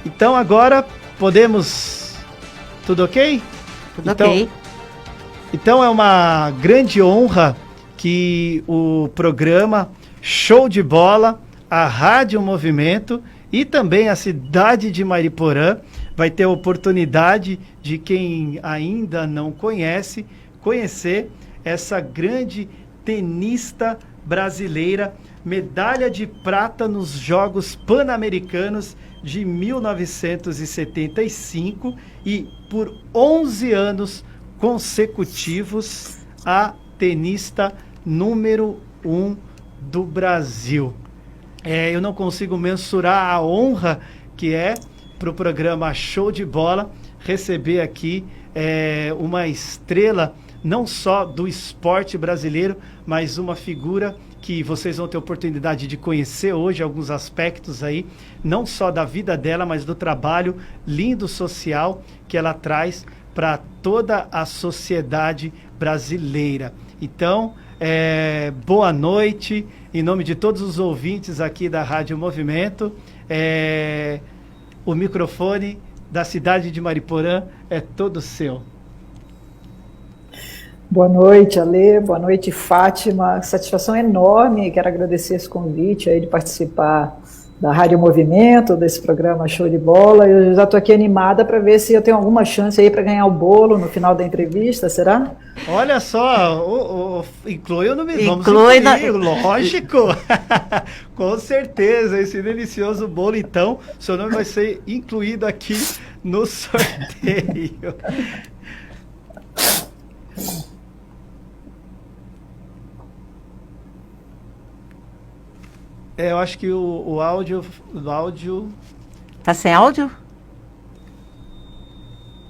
Então agora podemos... Tudo ok? Tudo ok. Então é uma grande honra que o programa Show de Bola, a Rádio Movimento e também a cidade de Mariporã vai ter a oportunidade de quem ainda não conhece, conhecer essa grande tenista brasileira, medalha de prata nos Jogos Pan-Americanos de 1975 e por 11 anos consecutivos a tenista número 1 do Brasil. Eu não consigo mensurar a honra que é para o programa Show de Bola receber aqui uma estrela não só do esporte brasileiro, mas uma figura que vocês vão ter oportunidade de conhecer hoje, alguns aspectos aí, não só da vida dela, mas do trabalho lindo social que ela traz para toda a sociedade brasileira. Então, boa noite, em nome de todos os ouvintes aqui da Rádio Movimento, o microfone da cidade de Mariporã é todo seu. Boa noite, Alê, boa noite, Fátima, satisfação enorme, quero agradecer esse convite aí de participar da Rádio Movimento, desse programa Show de Bola. Eu já estou aqui animada para ver se eu tenho alguma chance aí para ganhar o bolo no final da entrevista, será? Olha só, inclui o nome, vamos incluir, lógico, com certeza, esse delicioso bolo, então, seu nome vai ser incluído aqui no sorteio. Eu acho que o áudio... Tá sem áudio?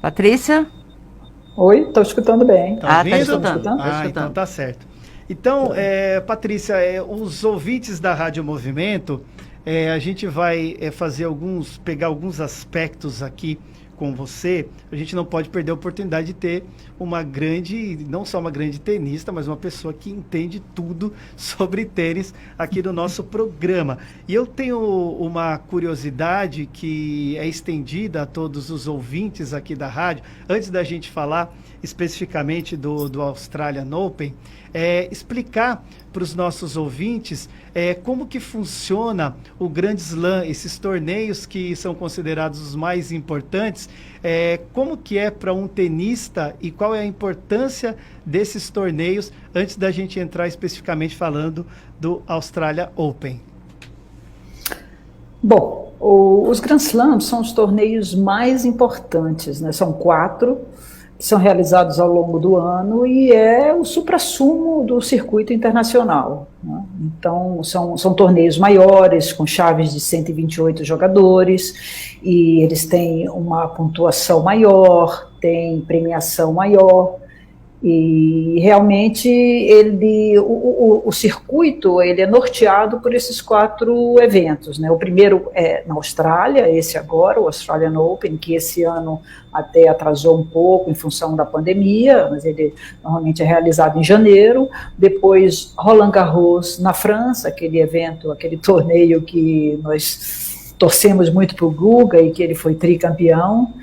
Patrícia? Oi, estou escutando bem. Tá ouvindo? Tá escutando. Então tá certo. Então, Patrícia, os ouvintes da Rádio Movimento, a gente vai pegar alguns aspectos aqui com você. A gente não pode perder a oportunidade de ter não só uma grande tenista, mas uma pessoa que entende tudo sobre tênis aqui no nosso programa. E eu tenho uma curiosidade que é estendida a todos os ouvintes aqui da rádio, antes da gente falar especificamente do Australian Open, explicar para os nossos ouvintes como que funciona o Grand Slam, esses torneios que são considerados os mais importantes, como que é para um tenista e qual é a importância desses torneios, antes da gente entrar especificamente falando do Australian Open. Bom, os Grand Slams são os torneios mais importantes, né? São 4, que são realizados ao longo do ano e é o suprassumo do circuito internacional, né? Então, são torneios maiores, com chaves de 128 jogadores, e eles têm uma pontuação maior, têm premiação maior, e realmente o circuito ele é norteado por esses 4 eventos, né? O primeiro é na Austrália, esse agora, o Australian Open, que esse ano até atrasou um pouco em função da pandemia, mas ele normalmente é realizado em janeiro. Depois Roland Garros na França, aquele evento, aquele torneio que nós torcemos muito para o Guga e que ele foi tricampeão.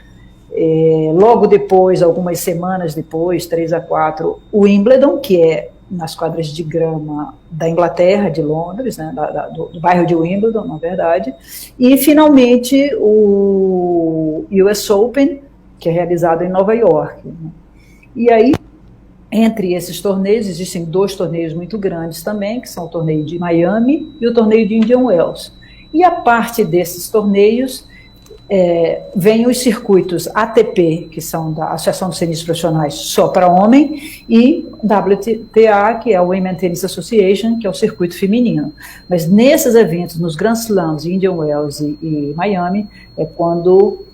Logo depois, algumas semanas depois, 3 a 4, o Wimbledon, que é nas quadras de grama da Inglaterra, de Londres, né, do bairro de Wimbledon, na verdade, e finalmente o US Open, que é realizado em Nova York, né. E aí, entre esses torneios, existem 2 torneios muito grandes também, que são o torneio de Miami e o torneio de Indian Wells. E a parte desses torneios vem os circuitos ATP, que são da Associação dos Tenistas Profissionais só para homem, e WTA, que é a Women's Tennis Association, que é o circuito feminino. Mas nesses eventos, nos Grand Slams, Indian Wells e Miami, é quando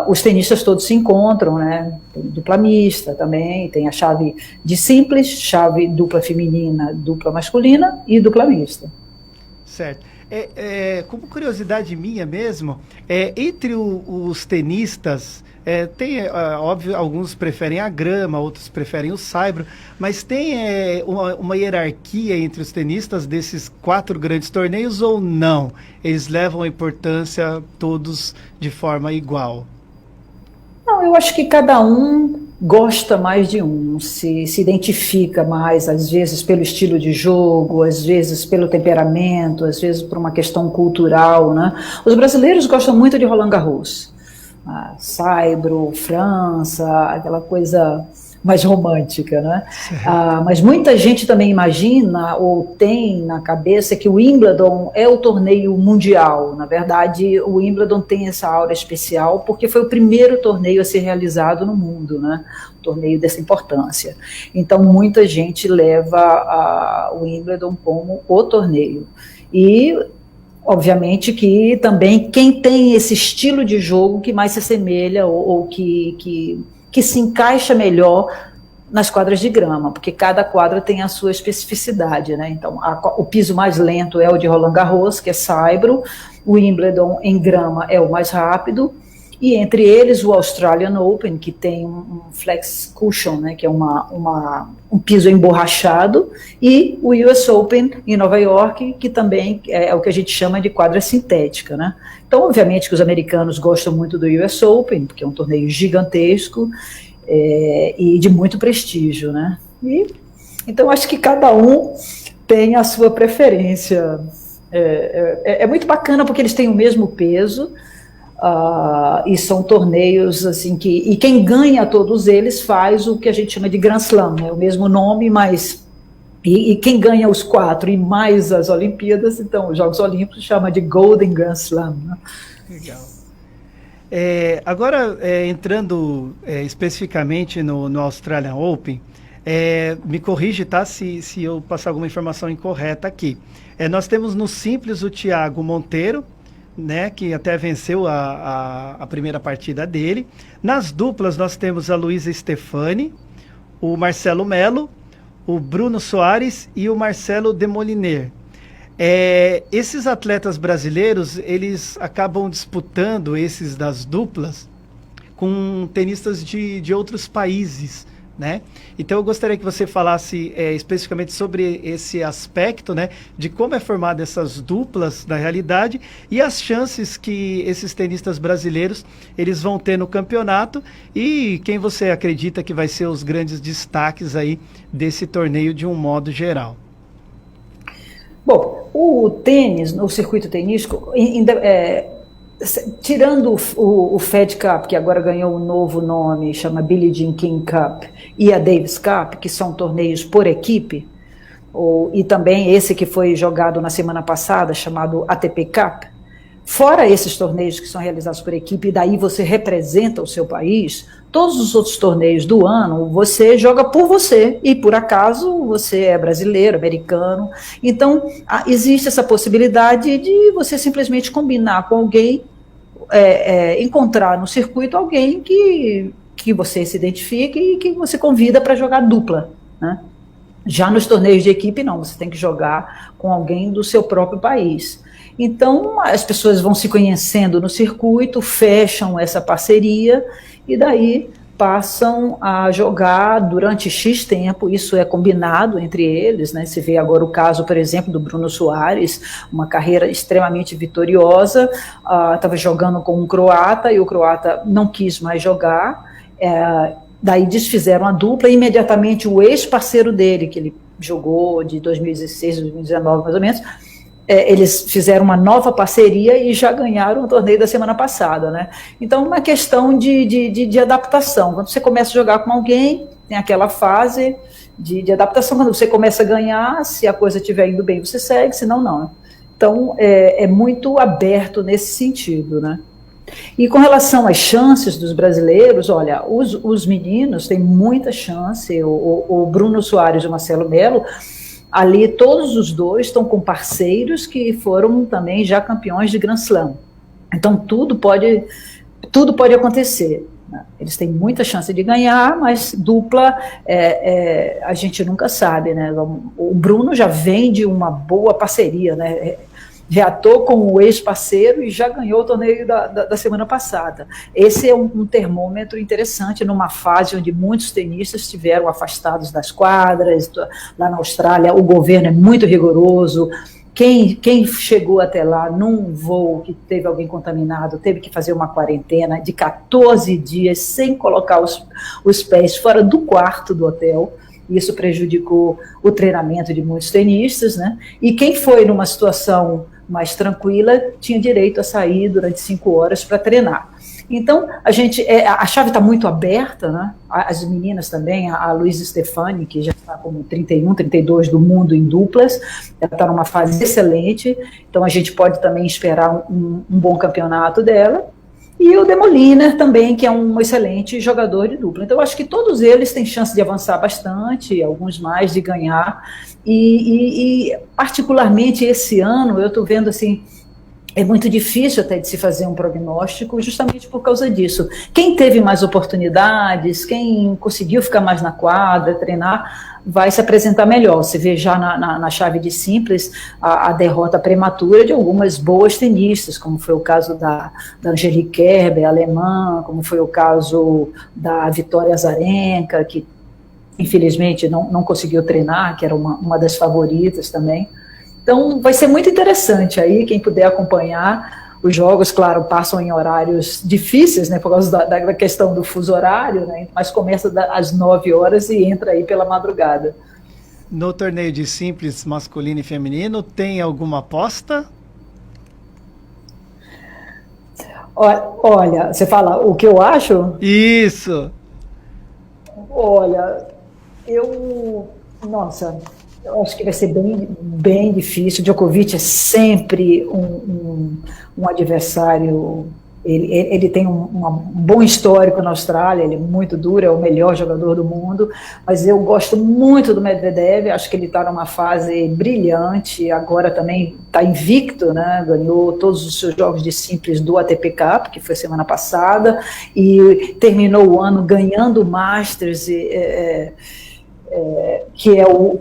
os tenistas todos se encontram, né? Tem dupla mista também, tem a chave de simples, chave dupla feminina, dupla masculina e dupla mista. Certo. Como curiosidade minha mesmo, entre os tenistas, tem, óbvio, alguns preferem a grama, outros preferem o saibro, mas tem uma hierarquia entre os tenistas desses 4 grandes torneios ou não? Eles levam a importância todos de forma igual? Não, eu acho que cada um gosta mais de um, se identifica mais, às vezes pelo estilo de jogo, às vezes pelo temperamento, às vezes por uma questão cultural, né? Os brasileiros gostam muito de Roland Garros, saibro, França, aquela coisa mais romântica, né? Mas muita gente também imagina ou tem na cabeça que o Wimbledon é o torneio mundial. Na verdade, o Wimbledon tem essa aura especial porque foi o primeiro torneio a ser realizado no mundo, né? Um torneio dessa importância. Então, muita gente leva o Wimbledon como o torneio. E obviamente que também quem tem esse estilo de jogo que mais se assemelha ou que se encaixa melhor nas quadras de grama, porque cada quadra tem a sua especificidade, né? Então, o piso mais lento é o de Roland Garros, que é saibro, o Wimbledon em grama é o mais rápido, e entre eles o Australian Open, que tem um flex cushion, né, que é um piso emborrachado, e o US Open em Nova York, que também é o que a gente chama de quadra sintética, né? Então, obviamente que os americanos gostam muito do US Open, porque é um torneio gigantesco e de muito prestígio, né? Então, acho que cada um tem a sua preferência. É muito bacana porque eles têm o mesmo peso, e são torneios assim e quem ganha todos eles faz o que a gente chama de Grand Slam, né? O mesmo nome, mas e quem ganha os 4 e mais as Olimpíadas, então os Jogos Olímpicos chama de Golden Grand Slam, né? Legal. Agora, entrando especificamente no Australian Open, me corrige, tá, se eu passar alguma informação incorreta aqui. Nós temos no simples o Thiago Monteiro, né, que até venceu a primeira partida dele. Nas duplas nós temos a Luísa Stefani, o Marcelo Melo, o Bruno Soares e o Marcelo Demoliner. Esses atletas brasileiros, eles acabam disputando esses das duplas com tenistas de outros países, né? Então eu gostaria que você falasse especificamente sobre esse aspecto, né, de como é formada essas duplas na realidade e as chances que esses tenistas brasileiros eles vão ter no campeonato e quem você acredita que vai ser os grandes destaques aí desse torneio de um modo geral. Bom, o tênis, o circuito tenístico, tirando o Fed Cup, que agora ganhou um novo nome, chama Billie Jean King Cup, e a Davis Cup, que são torneios por equipe, e também esse que foi jogado na semana passada, chamado ATP Cup, fora esses torneios que são realizados por equipe, e daí você representa o seu país, todos os outros torneios do ano, você joga por você, e por acaso você é brasileiro, americano, então existe essa possibilidade de você simplesmente combinar com alguém, encontrar no circuito alguém que você se identifique e que você convida para jogar dupla, né? Já nos torneios de equipe não, você tem que jogar com alguém do seu próprio país. Então as pessoas vão se conhecendo no circuito, fecham essa parceria e daí passam a jogar durante X tempo, isso é combinado entre eles, né? Se vê agora o caso, por exemplo, do Bruno Soares, uma carreira extremamente vitoriosa, estava jogando com um croata e o croata não quis mais jogar, daí desfizeram a dupla e imediatamente o ex-parceiro dele, que ele jogou de 2016, 2019 mais ou menos, eles fizeram uma nova parceria e já ganharam o torneio da semana passada, né? Então, uma questão de adaptação. Quando você começa a jogar com alguém, tem aquela fase de adaptação. Quando você começa a ganhar, se a coisa estiver indo bem, você segue, senão não. Então, é muito aberto nesse sentido, né? E com relação às chances dos brasileiros, olha, os meninos têm muita chance, o Bruno Soares e o Marcelo Melo, ali todos os dois estão com parceiros que foram também já campeões de Grand Slam. Então tudo pode acontecer, né? Eles têm muita chance de ganhar, mas dupla a gente nunca sabe, né? O Bruno já vem de uma boa parceria, né? reatou com o ex-parceiro e já ganhou o torneio da semana passada. Esse é um termômetro interessante numa fase onde muitos tenistas estiveram afastados das quadras. Lá na Austrália o governo é muito rigoroso. Quem chegou até lá num voo que teve alguém contaminado teve que fazer uma quarentena de 14 dias sem colocar os pés fora do quarto do hotel. Isso prejudicou o treinamento de muitos tenistas, né? E quem foi numa situação mais tranquila tinha direito a sair durante 5 horas para treinar. Então, a chave está muito aberta, né? As meninas também, a Luísa Stefani, que já está como 31, 32 do mundo em duplas, ela está numa fase excelente, então a gente pode também esperar um bom campeonato dela. E o Demoliner também, que é um excelente jogador de dupla. Então, eu acho que todos eles têm chance de avançar bastante, alguns mais de ganhar, e particularmente esse ano, eu estou vendo assim, é muito difícil até de se fazer um prognóstico, justamente por causa disso. Quem teve mais oportunidades, quem conseguiu ficar mais na quadra, treinar, vai se apresentar melhor. Você vê já na chave de simples a derrota prematura de algumas boas tenistas, como foi o caso da Angelique Kerber, alemã, como foi o caso da Vitória Azarenka, que infelizmente não conseguiu treinar, que era uma das favoritas também. Então, vai ser muito interessante aí, quem puder acompanhar. Os jogos, claro, passam em horários difíceis, né, por causa da questão do fuso horário, né, mas começa às 9 horas e entra aí pela madrugada. No torneio de simples masculino e feminino, tem alguma aposta? Olha, você fala o que eu acho? Isso! Olha, nossa, eu acho que vai ser bem difícil. O Djokovic é sempre um adversário. Ele tem um bom histórico na Austrália, ele é muito duro, é o melhor jogador do mundo, mas eu gosto muito do Medvedev, acho que ele está numa fase brilhante, agora também está invicto, né? Ganhou todos os seus jogos de simples do ATP Cup, que foi semana passada, e terminou o ano ganhando o Masters, que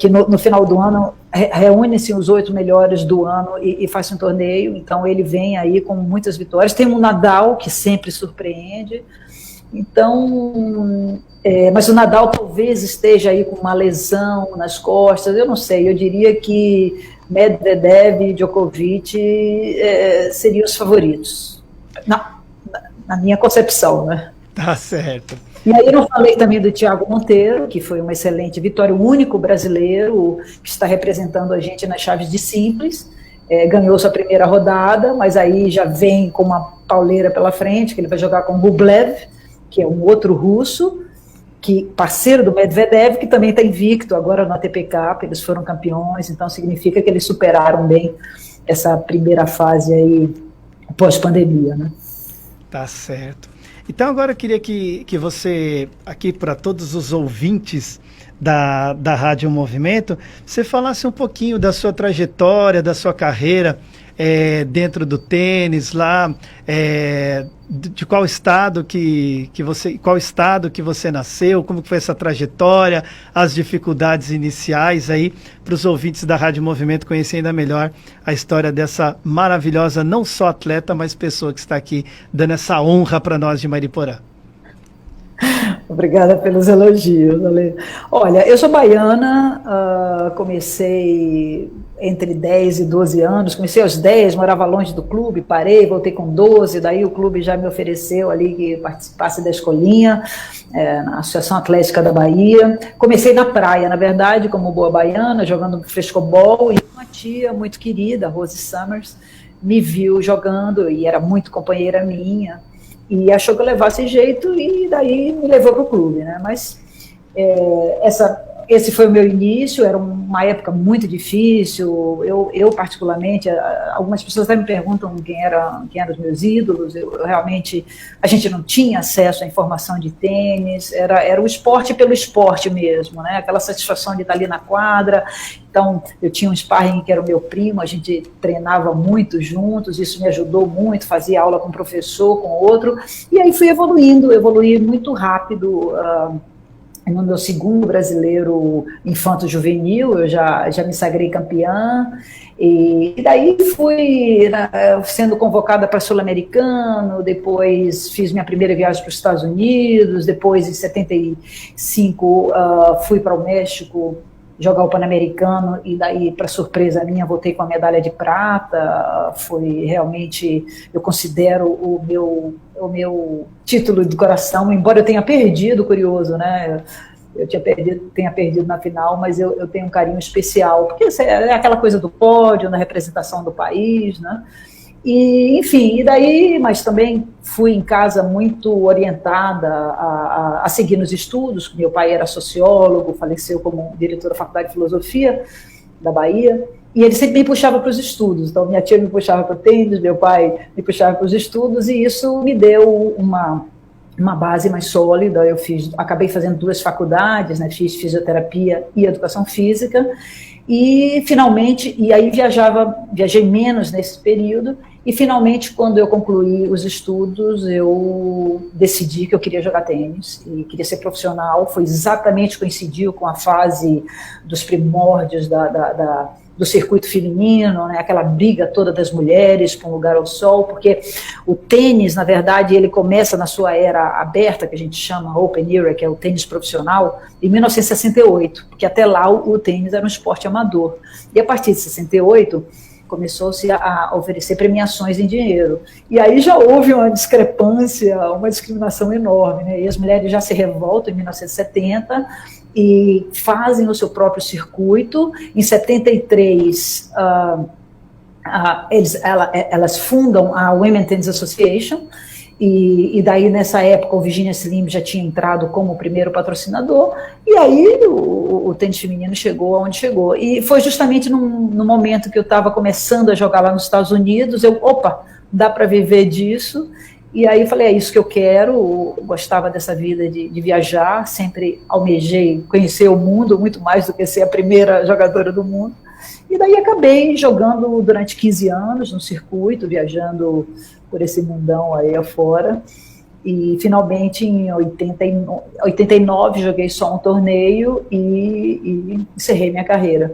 no final do ano reúne-se os 8 melhores do ano e faz um torneio. Então ele vem aí com muitas vitórias. Tem o Nadal, que sempre surpreende. Então, mas o Nadal talvez esteja aí com uma lesão nas costas, eu não sei, eu diria que Medvedev e Djokovic seriam os favoritos, na minha concepção, né? Tá certo. E aí eu não falei também do Thiago Monteiro, que foi uma excelente vitória, o único brasileiro que está representando a gente nas chaves de simples, ganhou sua primeira rodada, mas aí já vem com uma pauleira pela frente, que ele vai jogar com Rublev, que é um outro russo, que parceiro do Medvedev, que também está invicto agora no ATP Cup, eles foram campeões, então significa que eles superaram bem essa primeira fase aí pós-pandemia, né? Tá certo. Então agora eu queria que você, aqui para todos os ouvintes da Rádio Movimento, você falasse um pouquinho da sua trajetória, da sua carreira dentro do tênis, lá, de qual estado que você nasceu, como foi essa trajetória, as dificuldades iniciais aí, para os ouvintes da Rádio Movimento conhecerem ainda melhor a história dessa maravilhosa, não só atleta, mas pessoa que está aqui dando essa honra para nós de Mariporã. Obrigada pelos elogios, Ale. Olha, eu sou baiana, comecei entre 10 e 12 anos, comecei aos 10, morava longe do clube, parei, voltei com 12, daí o clube já me ofereceu ali que participasse da escolinha, na Associação Atlética da Bahia. Comecei na praia, na verdade, como boa baiana, jogando frescobol, e uma tia muito querida, Rose Summers, me viu jogando, e era muito companheira minha, e achou que eu levasse jeito, e daí me levou para o clube, né? Mas esse foi o meu início, era uma época muito difícil, eu particularmente, algumas pessoas até me perguntam quem eram os meus ídolos, eu realmente, a gente não tinha acesso à informação de tênis, era o esporte pelo esporte mesmo, né? Aquela satisfação de estar ali na quadra. Então, eu tinha um sparring que era o meu primo, a gente treinava muito juntos, isso me ajudou muito, fazia aula com um professor, com outro, e aí fui evoluí muito rápido, no meu segundo brasileiro infanto-juvenil, eu já me sagrei campeã, e daí fui sendo convocada para Sul-Americano, depois fiz minha primeira viagem para os Estados Unidos, depois em 75 fui para o México jogar o Pan-Americano, e daí, para surpresa minha, voltei com a medalha de prata. Foi realmente, eu considero o meu título de coração, embora eu tenha perdido, curioso, né? Eu tenha perdido na final, mas eu tenho um carinho especial, porque é aquela coisa do pódio, da representação do país, né? E, enfim, e daí, mas também fui em casa muito orientada a seguir nos estudos. Meu pai era sociólogo, faleceu como diretor da Faculdade de Filosofia da Bahia, e ele sempre me puxava para os estudos. Então, minha tia me puxava para o tênis, meu pai me puxava para os estudos, e isso me deu uma base mais sólida. Eu acabei fazendo 2 faculdades, né? Fiz fisioterapia e educação física, e finalmente, e aí viajei menos nesse período, e finalmente, quando eu concluí os estudos, eu decidi que eu queria jogar tênis e queria ser profissional. Foi exatamente, coincidiu com a fase dos primórdios do circuito feminino, né, aquela briga toda das mulheres por um lugar ao sol, porque o tênis, na verdade, ele começa na sua era aberta, que a gente chama Open Era, que é o tênis profissional, em 1968, porque até lá o tênis era um esporte amador. E a partir de 68, começou-se a oferecer premiações em dinheiro. E aí já houve uma discrepância, uma discriminação enorme, né? E as mulheres já se revoltam em 1970 e fazem o seu próprio circuito. Em 73, elas fundam a Women Tennis Association, e daí, nessa época, o Virginia Slims já tinha entrado como primeiro patrocinador, e aí o tênis feminino chegou aonde chegou. E foi justamente no momento que eu estava começando a jogar lá nos Estados Unidos, dá para viver disso. E aí falei, é isso que eu quero. Eu gostava dessa vida de viajar, sempre almejei conhecer o mundo, muito mais do que ser a primeira jogadora do mundo. E daí acabei jogando durante 15 anos no circuito, viajando por esse mundão aí afora, e finalmente em 89 joguei só um torneio e encerrei minha carreira.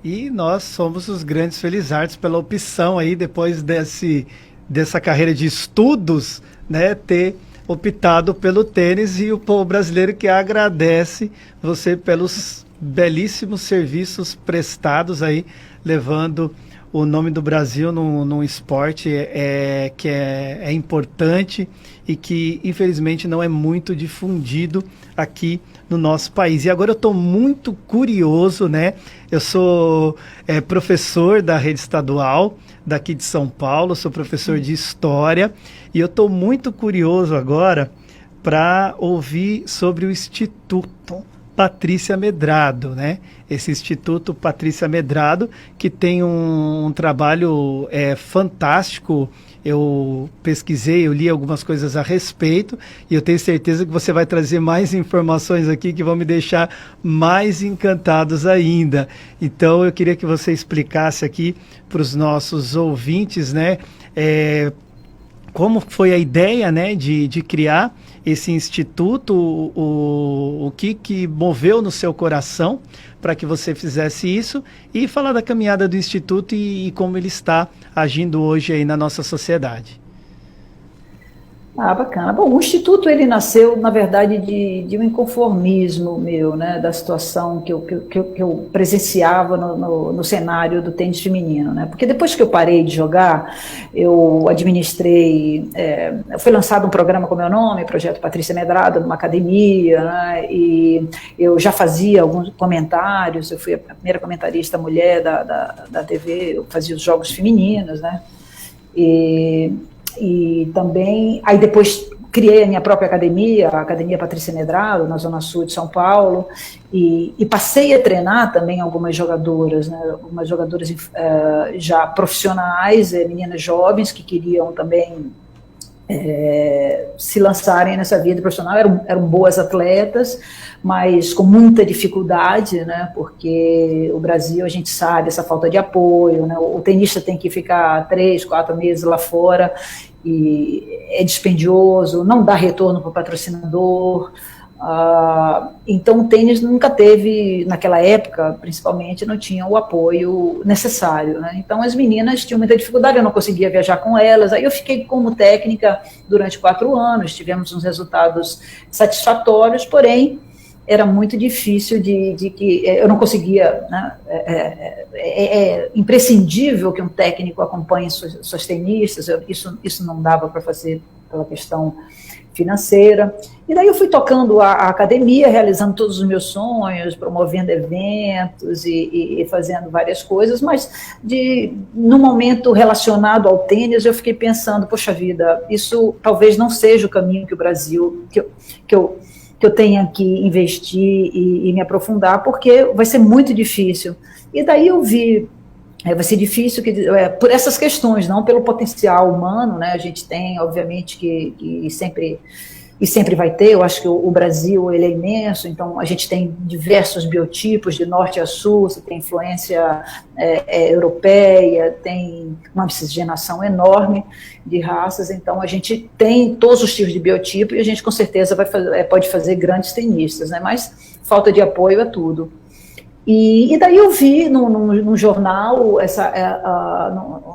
E nós somos os grandes felizardos pela opção aí, depois dessa carreira de estudos, né, ter optado pelo tênis, e o povo brasileiro que agradece você pelos belíssimos serviços prestados aí, levando o nome do Brasil num esporte que é importante e que, infelizmente, não é muito difundido aqui no nosso país. E agora eu estou muito curioso, né? Eu sou professor da rede estadual daqui de São Paulo, sou professor de História, e eu estou muito curioso agora para ouvir sobre o Instituto Patrícia Medrado, né? Esse Instituto Patrícia Medrado, que tem um trabalho fantástico. Eu pesquisei, eu li algumas coisas a respeito, e eu tenho certeza que você vai trazer mais informações aqui que vão me deixar mais encantados ainda. Então eu queria que você explicasse aqui para os nossos ouvintes, né, como foi a ideia, né, de criar esse instituto, o que moveu no seu coração para que você fizesse isso, e falar da caminhada do instituto e como ele está agindo hoje aí na nossa sociedade. Bacana. Bom, o Instituto, ele nasceu, na verdade, de um inconformismo meu, né, da situação que eu presenciava no cenário do tênis feminino, né, porque depois que eu parei de jogar, eu administrei, foi lançado um programa com meu nome, Projeto Patrícia Medrado, numa academia, né, e eu já fazia alguns comentários. Eu fui a primeira comentarista mulher da TV, eu fazia os jogos femininos, né, e também, aí depois criei a minha própria academia, a Academia Patrícia Medrado, na Zona Sul de São Paulo, e passei a treinar também algumas jogadoras, né, algumas jogadoras já profissionais, meninas jovens que queriam também se lançarem nessa vida profissional. Eram boas atletas, mas com muita dificuldade, né, porque o Brasil, a gente sabe, essa falta de apoio, né, o tenista tem que ficar 3, 4 meses lá fora, e é dispendioso, não dá retorno para o patrocinador, Então o tênis nunca teve, naquela época, principalmente, não tinha o apoio necessário, né? Então as meninas tinham muita dificuldade, eu não conseguia viajar com elas, aí eu fiquei como técnica durante 4 anos, tivemos uns resultados satisfatórios, porém era muito difícil de que eu não conseguia, né? É imprescindível que um técnico acompanhe suas tenistas, isso não dava para fazer pela questão financeira. E daí eu fui tocando a academia, realizando todos os meus sonhos, promovendo eventos e fazendo várias coisas, mas no momento relacionado ao tênis, eu fiquei pensando, poxa vida, isso talvez não seja o caminho que o Brasil, que eu tenha que investir e me aprofundar, porque vai ser muito difícil. E daí eu vi, vai ser difícil por essas questões, não pelo potencial humano, né? A gente tem, obviamente, que sempre vai ter. Eu acho que o Brasil ele é imenso, então a gente tem diversos biotipos, de norte a sul, você tem influência europeia, tem uma miscigenação enorme de raças, então a gente tem todos os tipos de biotipo e a gente com certeza pode fazer grandes tenistas, né? Mas falta de apoio é tudo. E daí eu vi num jornal,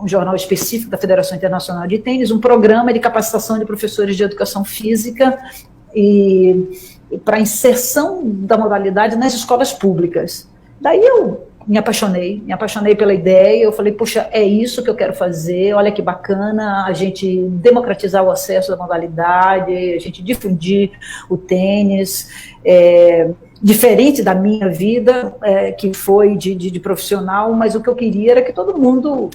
um jornal específico da Federação Internacional de Tênis, um programa de capacitação de professores de educação física e para inserção da modalidade nas escolas públicas. Daí eu me apaixonei pela ideia, eu falei, puxa, é isso que eu quero fazer, olha que bacana a gente democratizar o acesso à modalidade, a gente difundir o tênis, diferente da minha vida, que foi de profissional, mas o que eu queria era que todo mundo,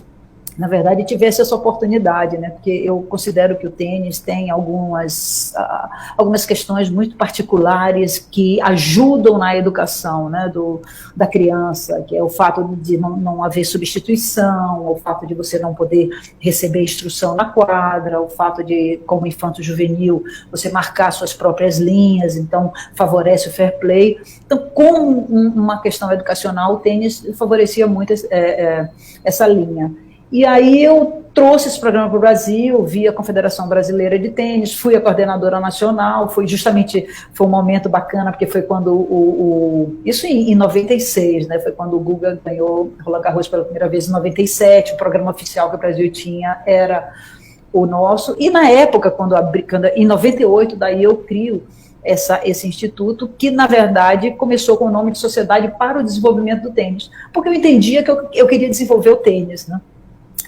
na verdade, tivesse essa oportunidade, né? Porque eu considero que o tênis tem algumas questões muito particulares que ajudam na educação, né, da criança, que é o fato de não haver substituição, o fato de você não poder receber instrução na quadra, o fato de, como infanto-juvenil, você marcar suas próprias linhas, então favorece o fair play. Então, com uma questão educacional, o tênis favorecia muito essa linha. E aí eu trouxe esse programa para o Brasil, vi a Confederação Brasileira de Tênis, fui a coordenadora nacional, foi um momento bacana, porque foi quando isso em 96, né, foi quando o Guga ganhou Roland Garros pela primeira vez em 97, o programa oficial que o Brasil tinha era o nosso, e na época, em 98, daí eu crio esse instituto, que na verdade começou com o nome de Sociedade para o Desenvolvimento do Tênis, porque eu entendia que eu queria desenvolver o tênis, né?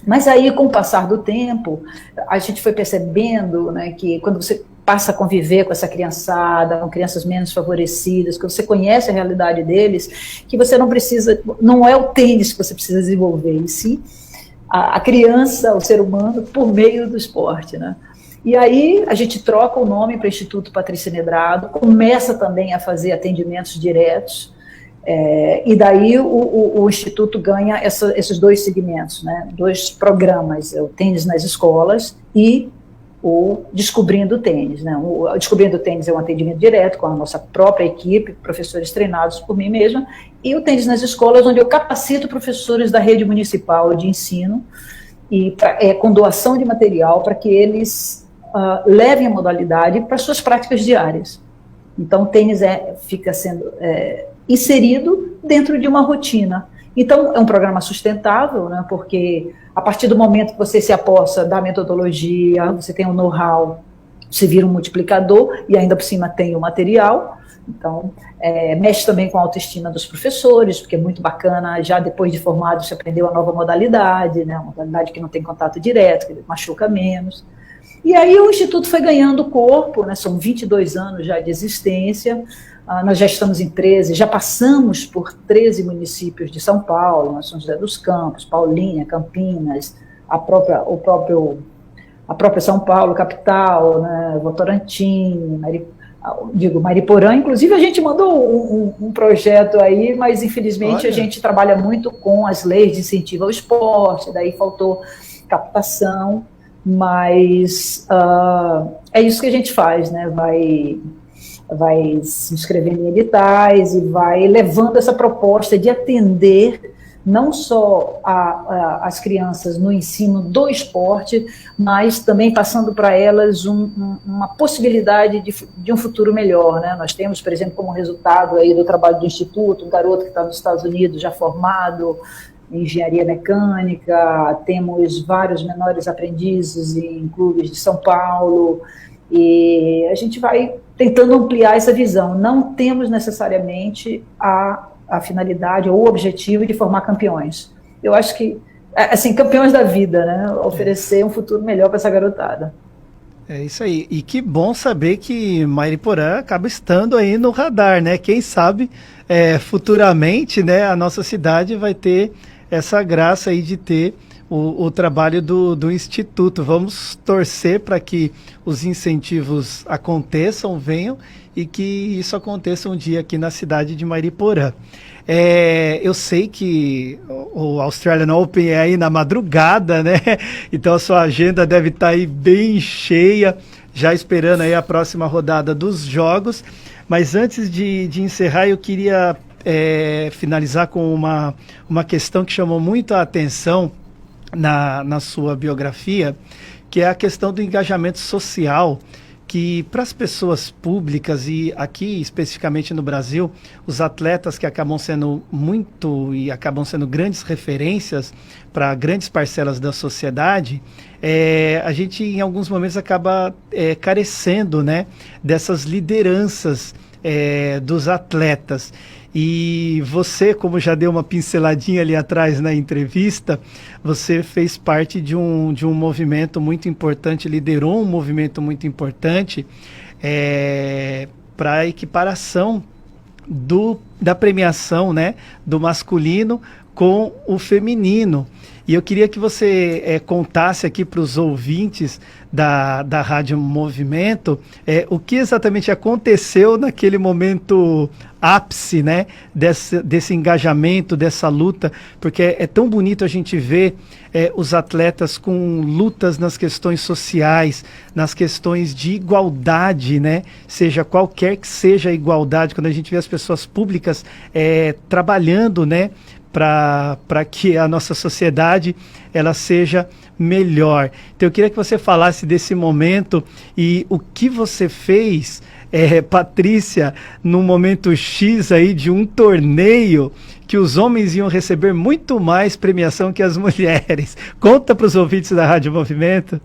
Mas aí, com o passar do tempo, a gente foi percebendo, né, que quando você passa a conviver com essa criançada, com crianças menos favorecidas, que você conhece a realidade deles, que você não é o tênis que você precisa desenvolver em si, a criança, o ser humano, por meio do esporte, né? E aí a gente troca o nome para Instituto Patrícia Nedrado, começa também a fazer atendimentos diretos, e daí o Instituto ganha esses 2 segmentos, né, 2 programas, o Tênis nas Escolas e o Descobrindo o Tênis. Né? O Descobrindo o Tênis é um atendimento direto com a nossa própria equipe, professores treinados por mim mesma, e o Tênis nas Escolas, onde eu capacito professores da rede municipal de ensino, e com doação de material para que eles levem a modalidade para suas práticas diárias. Então o tênis fica sendo inserido dentro de uma rotina. Então, é um programa sustentável, né, porque a partir do momento que você se aposta da metodologia, você tem o know-how, você vira um multiplicador e ainda por cima tem o material. Então, mexe também com a autoestima dos professores, porque é muito bacana, já depois de formado, você aprendeu a nova modalidade, né, uma modalidade que não tem contato direto, que machuca menos. E aí o Instituto foi ganhando corpo, né, são 22 anos já de existência, nós já estamos em 13, já passamos por 13 municípios de São Paulo, São José dos Campos, Paulínia, Campinas, a própria São Paulo, capital, né, Votorantim, Mariporã. Inclusive a gente mandou um projeto aí, mas infelizmente a gente trabalha muito com as leis de incentivo ao esporte, daí faltou captação, mas é isso que a gente faz, né, vai se inscrevendo em editais e vai levando essa proposta de atender, não só as crianças no ensino do esporte, mas também passando para elas uma possibilidade de um futuro melhor, né? Nós temos, por exemplo, como resultado aí do trabalho do Instituto, um garoto que está nos Estados Unidos já formado em engenharia mecânica, temos vários menores aprendizes em clubes de São Paulo, e a gente vai tentando ampliar essa visão. Não temos necessariamente a finalidade ou o objetivo de formar campeões. Eu acho que, assim, campeões da vida, né? Oferecer um futuro melhor para essa garotada. É isso aí. E que bom saber que Mariporã acaba estando aí no radar, né? Quem sabe futuramente, né, a nossa cidade vai ter essa graça aí de ter o trabalho do Instituto. Vamos torcer para que os incentivos aconteçam, venham, e que isso aconteça um dia aqui na cidade de Mariporã. Eu sei que o Australian Open é aí na madrugada, né? Então a sua agenda deve estar aí bem cheia, já esperando aí a próxima rodada dos jogos. Mas antes de encerrar, eu queria finalizar com uma questão que chamou muito a atenção na sua biografia, que é a questão do engajamento social, que para as pessoas públicas, e aqui especificamente no Brasil, os atletas que acabam sendo grandes referências para grandes parcelas da sociedade, a gente em alguns momentos acaba carecendo, né, dessas lideranças dos atletas. E você, como já deu uma pinceladinha ali atrás na entrevista, você fez parte de um movimento muito importante, liderou um movimento muito importante para a equiparação da premiação, né, do masculino com o feminino. E eu queria que você contasse aqui para os ouvintes da Rádio Movimento o que exatamente aconteceu naquele momento ápice, né, desse engajamento, dessa luta, porque é tão bonito a gente ver os atletas com lutas nas questões sociais, nas questões de igualdade, né, seja qualquer que seja a igualdade, quando a gente vê as pessoas públicas trabalhando, né, para que a nossa sociedade ela seja melhor. Então eu queria que você falasse desse momento e o que você fez, Patrícia, num momento X aí de um torneio que os homens iam receber muito mais premiação que as mulheres. Conta para os ouvintes da Rádio Movimento.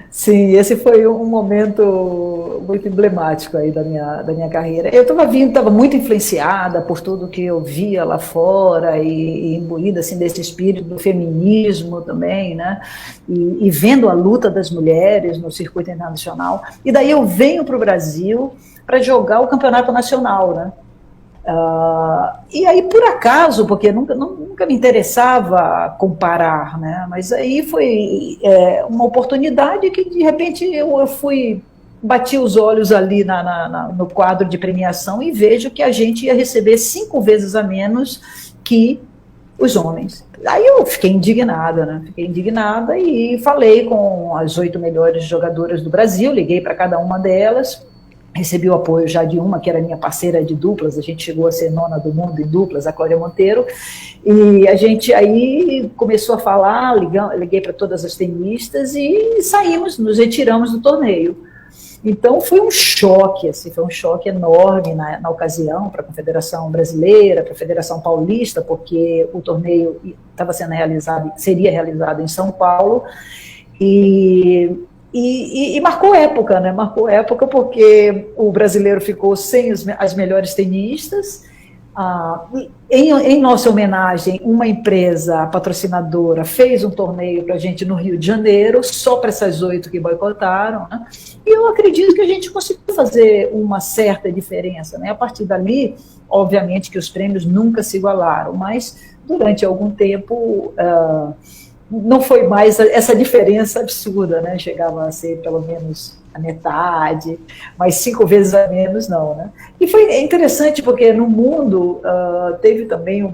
Sim, esse foi um momento muito emblemático aí da minha carreira. Eu estava muito influenciada por tudo que eu via lá fora e imbuída assim, desse espírito do feminismo também, né? E vendo a luta das mulheres no circuito internacional. E daí eu venho para o Brasil para jogar o campeonato nacional, né? E aí, por acaso, porque nunca me interessava comparar, né? Mas aí foi uma oportunidade que, de repente, eu bati os olhos ali no quadro de premiação e vejo que a gente ia receber 5 vezes a menos que os homens. Aí eu fiquei indignada, né? Fiquei indignada e falei com as 8 melhores jogadoras do Brasil, liguei para cada uma delas. Recebi o apoio já de uma, que era minha parceira de duplas, a gente chegou a ser 9ª do mundo em duplas, a Cláudia Monteiro, e a gente aí começou a falar, liguei para todas as tenistas e saímos, nos retiramos do torneio. Então foi um choque, assim, foi um choque enorme na ocasião para a Confederação Brasileira, para a Federação Paulista, porque o torneio seria realizado em São Paulo, e marcou época, né? Marcou época porque o brasileiro ficou sem as melhores tenistas. Em nossa homenagem, uma empresa patrocinadora fez um torneio para a gente no Rio de Janeiro, só para essas 8 que boicotaram, né? E eu acredito que a gente conseguiu fazer uma certa diferença, né? A partir dali, obviamente que os prêmios nunca se igualaram, mas durante algum tempo não foi mais essa diferença absurda, né? Chegava a ser pelo menos a metade, mas 5 vezes a menos não, né? E foi interessante porque no mundo teve também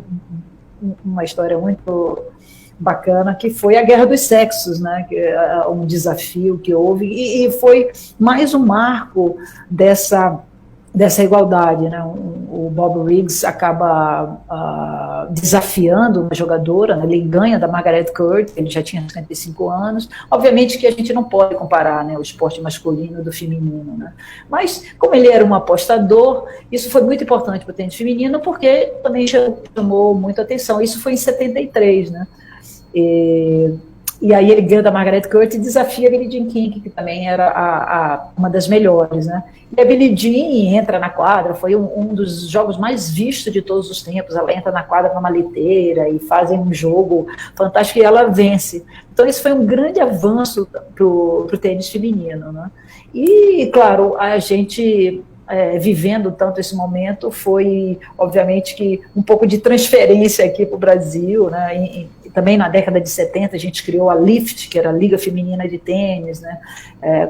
uma história muito bacana, que foi a Guerra dos Sexos, né? Que é um desafio que houve, e foi mais um marco dessa dessa igualdade, né? O Bob Riggs acaba desafiando uma jogadora, né? Ele ganha da Margaret Court, ele já tinha 55 anos. Obviamente que a gente não pode comparar, né, o esporte masculino do feminino, né? Mas, como ele era um apostador, isso foi muito importante para o tênis feminino, porque também chamou muita atenção. Isso foi em 73, né? E aí ele ganha da Margaret Court e desafia a Billie Jean King, que também era uma das melhores, né? E a Billie Jean entra na quadra, foi um dos jogos mais vistos de todos os tempos. Ela entra na quadra numa liteira e fazem um jogo fantástico e ela vence. Então isso foi um grande avanço para o tênis feminino, né? E, claro, a gente... vivendo tanto esse momento, foi, obviamente, que um pouco de transferência aqui para o Brasil, né? Também na década de 70 a gente criou a LIFT, que era a Liga Feminina de Tênis, né?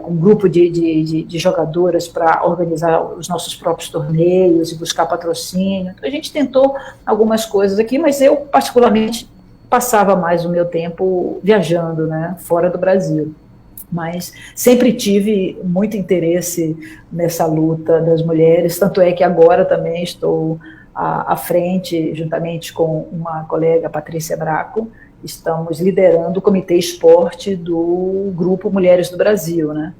Com um grupo de jogadoras para organizar os nossos próprios torneios e buscar patrocínio. Então a gente tentou algumas coisas aqui, mas eu particularmente passava mais o meu tempo viajando, né? Fora do Brasil. Mas sempre tive muito interesse nessa luta das mulheres, tanto é que agora também estou à frente, juntamente com uma colega, Patrícia Braco, estamos liderando o Comitê Esporte do Grupo Mulheres do Brasil, né?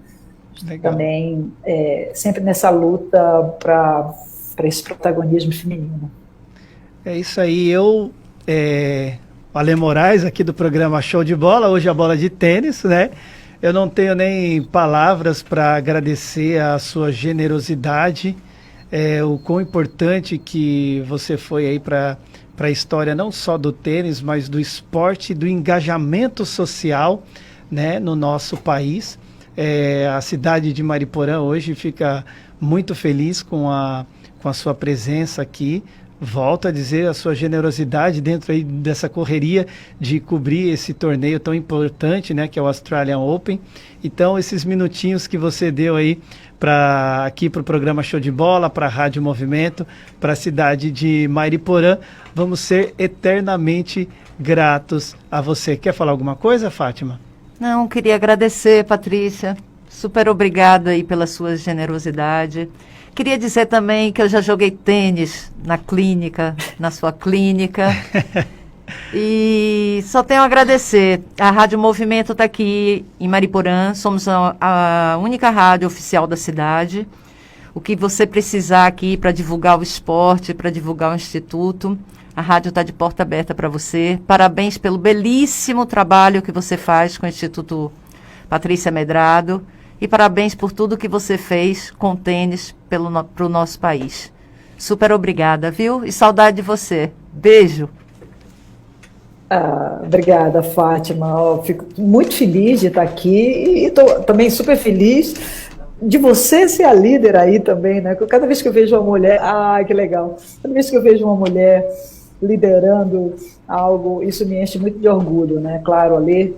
Legal. Também sempre nessa luta para esse protagonismo feminino. É isso aí, o Ale Moraes, aqui do programa Show de Bola, hoje a bola de tênis, né? Eu não tenho nem palavras para agradecer a sua generosidade, o quão importante que você foi aí para a história não só do tênis, mas do esporte, do engajamento social, né, no nosso país. A cidade de Mariporã hoje fica muito feliz com a sua presença aqui. Volto a dizer a sua generosidade dentro aí dessa correria de cobrir esse torneio tão importante, né, que é o Australian Open. Então, esses minutinhos que você deu aí aqui para o programa Show de Bola, para a Rádio Movimento, para a cidade de Mariporã, vamos ser eternamente gratos a você. Quer falar alguma coisa, Fátima? Não, queria agradecer, Patrícia. Super obrigada aí pela sua generosidade. Queria dizer também que eu já joguei tênis na sua clínica. E só tenho a agradecer. A Rádio Movimento está aqui em Mariporã. Somos a única rádio oficial da cidade. O que você precisar aqui para divulgar o esporte, para divulgar o Instituto, a rádio está de porta aberta para você. Parabéns pelo belíssimo trabalho que você faz com o Instituto Patrícia Medrado. E parabéns por tudo que você fez com o tênis para o nosso país. Super obrigada, viu? E saudade de você. Beijo. Obrigada, Fátima. Fico muito feliz de estar aqui e estou também super feliz de você ser a líder aí também, né? Cada vez que eu vejo uma mulher, que legal. Cada vez que eu vejo uma mulher liderando algo, isso me enche muito de orgulho, né? Claro, Ali,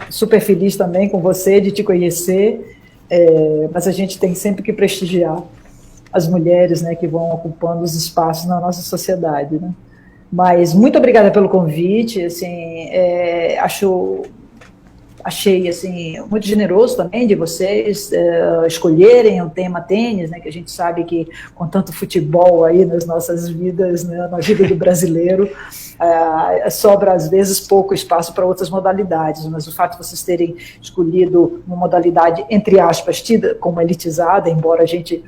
super feliz também com você, de te conhecer, mas a gente tem sempre que prestigiar as mulheres, né, que vão ocupando os espaços na nossa sociedade, né? Mas muito obrigada pelo convite, assim, achei assim, muito generoso também de vocês escolherem o tema tênis, né, que a gente sabe que com tanto futebol aí nas nossas vidas, né, na vida do brasileiro, sobra às vezes pouco espaço para outras modalidades, mas o fato de vocês terem escolhido uma modalidade, entre aspas, tida como elitizada, embora a gente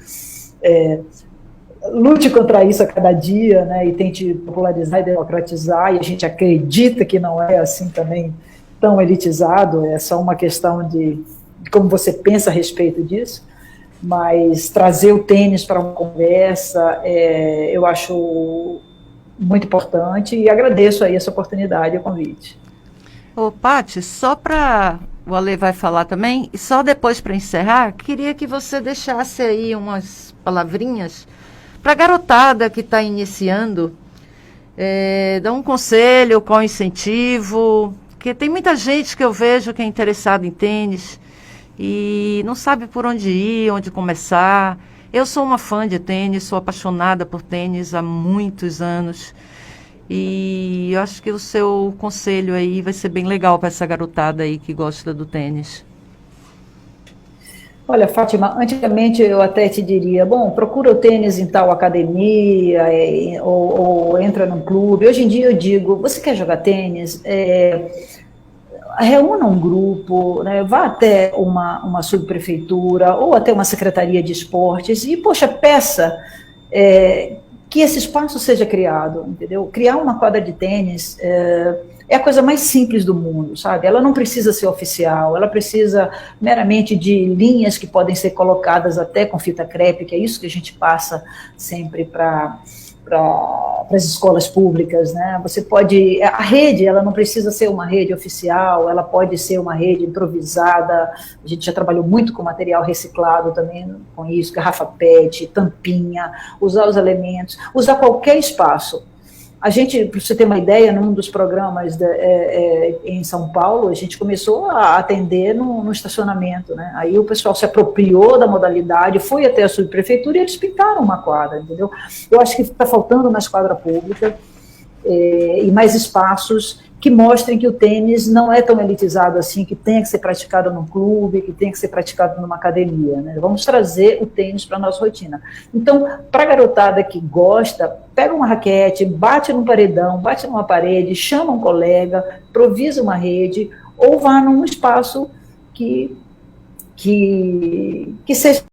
lute contra isso a cada dia, né, e tente popularizar e democratizar, e a gente acredita que não é assim também tão elitizado, é só uma questão de como você pensa a respeito disso, mas trazer o tênis para uma conversa, eu acho muito importante e agradeço aí essa oportunidade e o convite. Ô, Paty, só para o Ale vai falar também, e só depois para encerrar, queria que você deixasse aí umas palavrinhas para a garotada que está iniciando, dá um conselho, qual incentivo, porque tem muita gente que eu vejo que é interessada em tênis e não sabe por onde ir, onde começar. Eu sou uma fã de tênis, sou apaixonada por tênis há muitos anos e eu acho que o seu conselho aí vai ser bem legal para essa garotada aí que gosta do tênis. Olha, Fátima, antigamente eu até te diria, bom, procura o tênis em tal academia, ou entra num clube. Hoje em dia eu digo, você quer jogar tênis? Reúna um grupo, né, vá até uma subprefeitura ou até uma secretaria de esportes e, poxa, peça que esse espaço seja criado, entendeu? Criar uma quadra de tênis é a coisa mais simples do mundo, sabe? Ela não precisa ser oficial, ela precisa meramente de linhas que podem ser colocadas até com fita crepe, que é isso que a gente passa sempre para as escolas públicas, né? Você pode, a rede, ela não precisa ser uma rede oficial, ela pode ser uma rede improvisada. A gente já trabalhou muito com material reciclado também, com isso, garrafa PET, tampinha, usar os elementos, usar qualquer espaço. A gente, para você ter uma ideia, num dos programas em São Paulo, a gente começou a atender no estacionamento, né? Aí o pessoal se apropriou da modalidade, foi até a subprefeitura e eles pintaram uma quadra, entendeu? Eu acho que está faltando mais quadra pública e mais espaços que mostrem que o tênis não é tão elitizado assim, que tem que ser praticado num clube, que tem que ser praticado numa academia, né? Vamos trazer o tênis para a nossa rotina. Então, para a garotada que gosta, pega uma raquete, bate num paredão, bate numa parede, chama um colega, improvisa uma rede, ou vá num espaço que seja